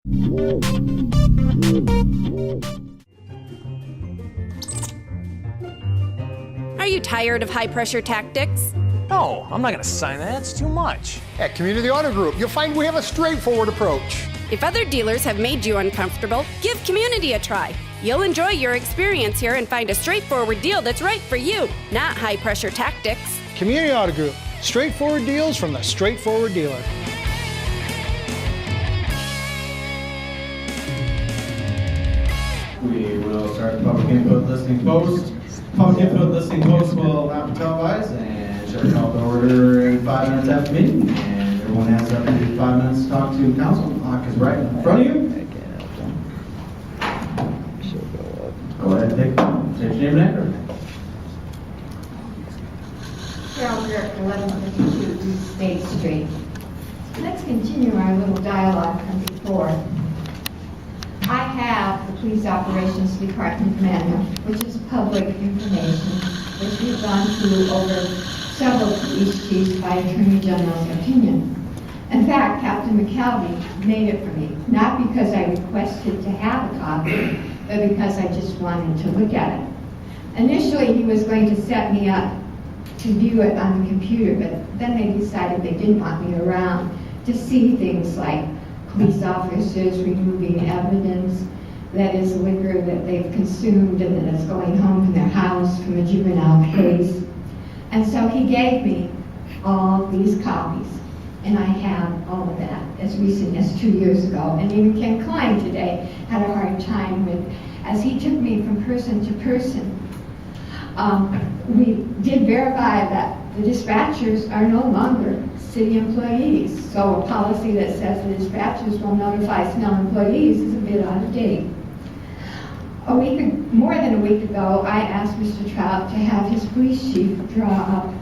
Are you tired of high-pressure tactics? No, I'm not going to sign that. It's too much. At Community Auto Group, you'll find we have a straightforward approach. If other dealers have made you uncomfortable, give Community a try. You'll enjoy your experience here and find a straightforward deal that's right for you, not high-pressure tactics. Community Auto Group, straightforward deals from the straightforward dealer. We will start the public input listening post. Public input listening post will not be televised and shall be called to order in 5 minutes after meeting. And everyone has up to 5 minutes to talk to council. The clock is right in front of you. Go ahead and take your name and address. Carol Girk, 1152 East State Street. Let's continue our little dialogue from before. I have the Police Operations Department manual, which is public information, which we've gone through over several police chiefs by Attorney General's opinion. In fact, Captain McKelvey made it for me, not because I requested to have a copy, but because I just wanted to look at it. Initially, he was going to set me up to view it on the computer, but then they decided they didn't want me around to see things like police officers removing evidence, that is liquor that they've consumed and that is going home from their house from a juvenile case. And so he gave me all these copies, and I have all of that as recent as 2 years ago. And even Ken Klein today had a hard time with, as he took me from person to person. We did verify that the dispatchers are no longer city employees. So a policy that says the dispatchers will notify SNEL employees is a bit out of date. More than a week ago, I asked Mr. Trout to have his police chief draw up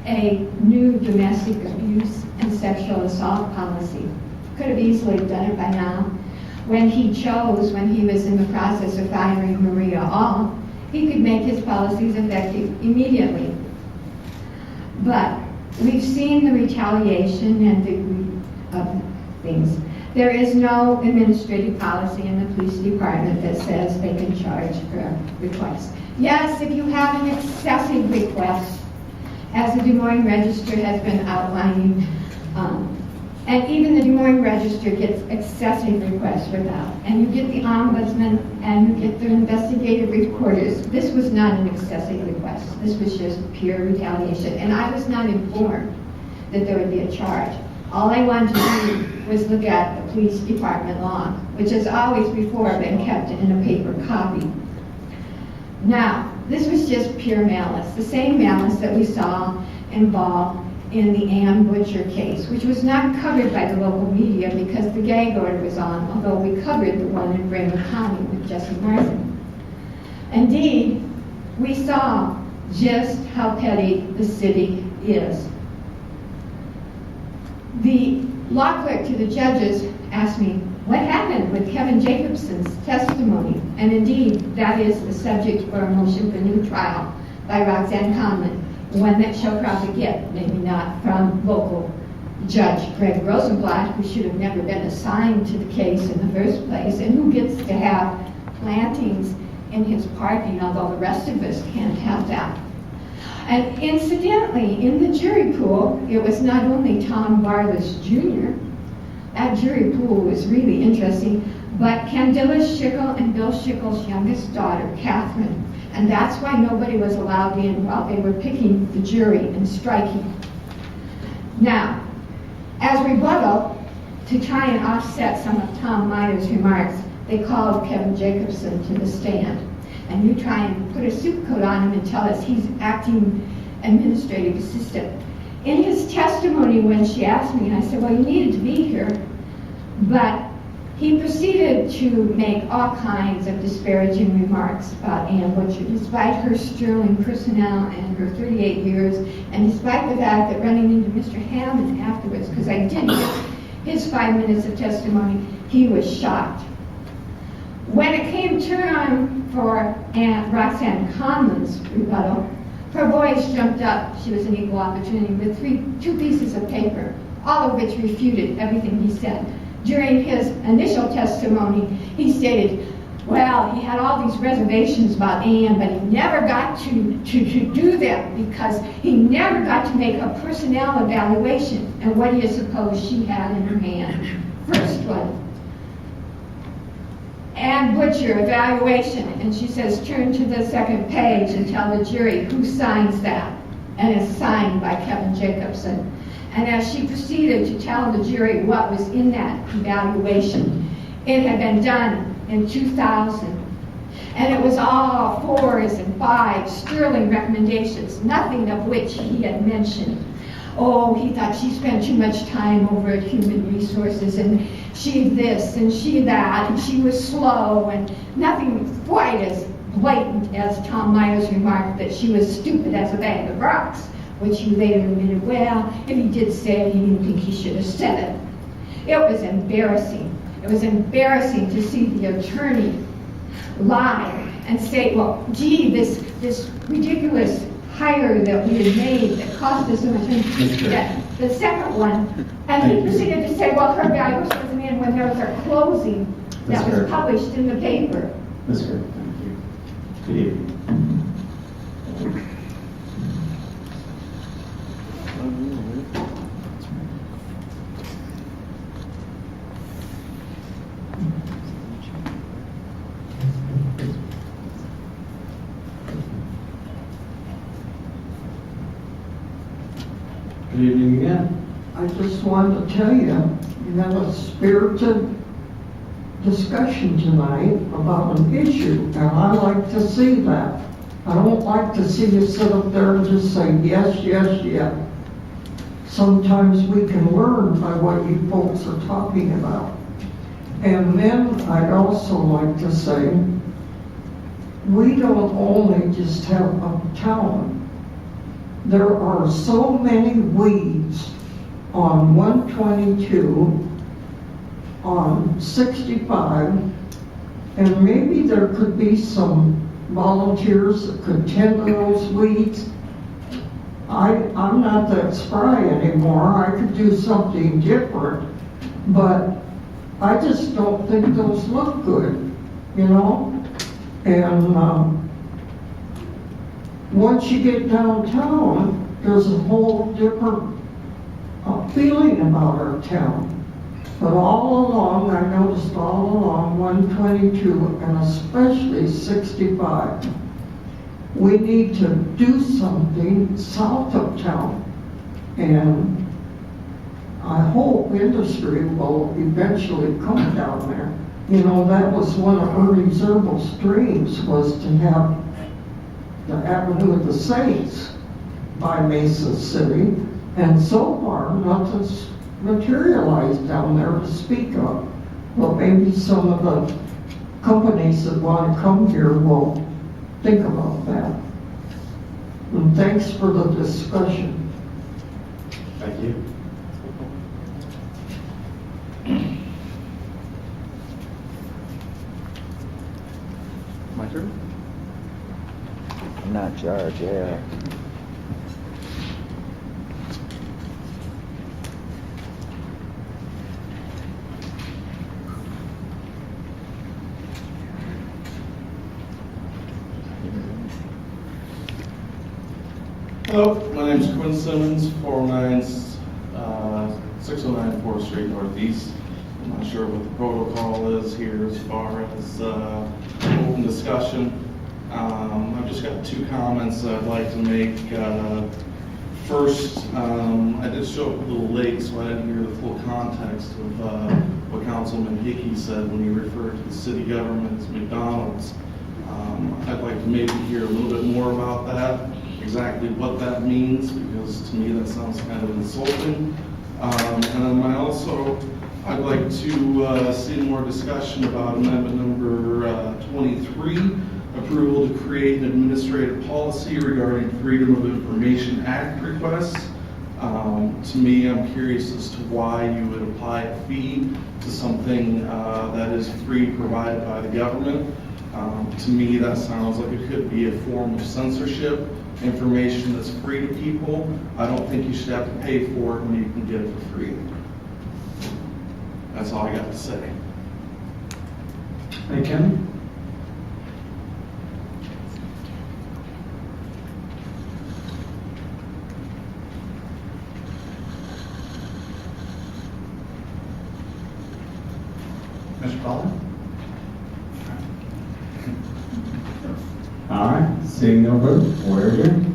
a new domestic abuse and sexual assault policy. Could have easily done it by now. When he chose, when he was in the process of firing Maria All, he could make his policies effective immediately. But we've seen the retaliation and the things. There is no administrative policy in the police department that says they can charge for requests. Yes, if you have an excessive request, as the Des Moines Register has been outlining, and even the Des Moines Register gets excessive requests without, and you get the ombudsman and you get the investigative reporters. This was not an excessive request. This was just pure retaliation, and I was not informed that there would be a charge. All I wanted to do was look at the police department log, which has always before been kept in a paper copy. Now, this was just pure malice, the same malice that we saw involved in the Ann Butcher case, which was not covered by the local media because the gag order was on, although we covered the one in Raymond County with Jesse Martin. Indeed, we saw just how petty the city is. The law clerk to the judges asked me, what happened with Kevin Jacobson's testimony? And indeed, that is the subject for a motion for new trial by Roxanne Conlon, one that she'll probably get, maybe not from local Judge Greg Rosenblatt, who should have never been assigned to the case in the first place, and who gets to have plantings in his parking, although the rest of us can't have that. And incidentally, in the jury pool, it was not only Tom Barlis Jr., that jury pool was really interesting, but Candilla Schickel and Bill Schickel's youngest daughter, Catherine. And that's why nobody was allowed in while they were picking the jury and striking. Now, as rebuttal, to try and offset some of Tom Meyer's remarks, they called Kevin Jacobson to the stand. And you try and put a suit coat on him and tell us he's acting administrative assistant. In his testimony, when she asked me, I said, well, you needed to be here, but he proceeded to make all kinds of disparaging remarks about Ann Butcher, despite her sterling personnel and her 38 years, and despite the fact that running into Mr. Hammond afterwards, because I did hear his 5 minutes of testimony, he was shocked. When it came turn for Roxanne Conlon's rebuttal, her voice jumped up. She was an equal opportunity with two pieces of paper, all of which refuted everything he said. During his initial testimony, he stated, well, he had all these reservations about Ann, but he never got to do them because he never got to make a personnel evaluation. And what do you suppose she had in her hand? First one, Ann Butcher evaluation, and she says, turn to the second page and tell the jury who signs that. And it's signed by Kevin Jacobson. And as she proceeded to tell the jury what was in that evaluation, it had been done in 2000. And it was all 4s and 5s, sterling recommendations, nothing of which he had mentioned. Oh, he thought she spent too much time over at Human Resources, and she this and she that, and she was slow, and nothing quite as blatant as Tom Myers remarked that she was stupid as a bag of rocks, which he later admitted, well, if he did say it, he didn't think he should have said it. It was embarrassing. It was embarrassing to see the attorney lie and say, well, gee, this ridiculous hire that we had made that cost us so much money, the second one, and he proceeded to say, well, her evaluation wasn't in when there was a closing that was published in the paper. Ms. Kerr, thank you. Good evening. Good evening again. I just wanted to tell you, you had a spirited discussion tonight about an issue, and I like to see that. I don't like to see you sit up there and just say, yes, yes, yes. Sometimes we can learn by what you folks are talking about. And then I'd also like to say, we don't only just have uptown. There are so many weeds on 122, on 65, and maybe there could be some volunteers that could tend to those weeds. I'm not that spry anymore. I could do something different, but I just don't think those look good, you know? And once you get downtown, there's a whole different feeling about our town. But all along, I noticed all along 122 and especially 65, we need to do something south of town. And I hope industry will eventually come down there. You know, that was one of Ernie's Herbal's dreams, was to have the Avenue of the Saints by Mesa City, and so far nothing's materialized down there to speak of. But maybe some of the companies that want to come here will think about that. And thanks for the discussion. Thank you. My turn? I'm not in charge, yeah. Hello, my name is Quinn Simmons, 609 4th Street Northeast. I'm not sure what the protocol is here as far as open discussion. I've just got two comments I'd like to make. First, I did show up a little late, so I didn't hear the full context of what Councilman Hickey said when he referred to the city government as McDonald's. I'd like to maybe hear a little bit more about that, exactly what that means, because to me that sounds kind of insulting. And then I'd like to see more discussion about amendment number 23, approval to create an administrative policy regarding Freedom of Information Act requests. To me, I'm curious as to why you would apply a fee to something that is free provided by the government. To me, that sounds like it could be a form of censorship. Information that's free to people, I don't think you should have to pay for it when you can get it for free. That's all I got to say. Hey, Kim? Mr. Butler? All right, seeing no vote, we're adjourned.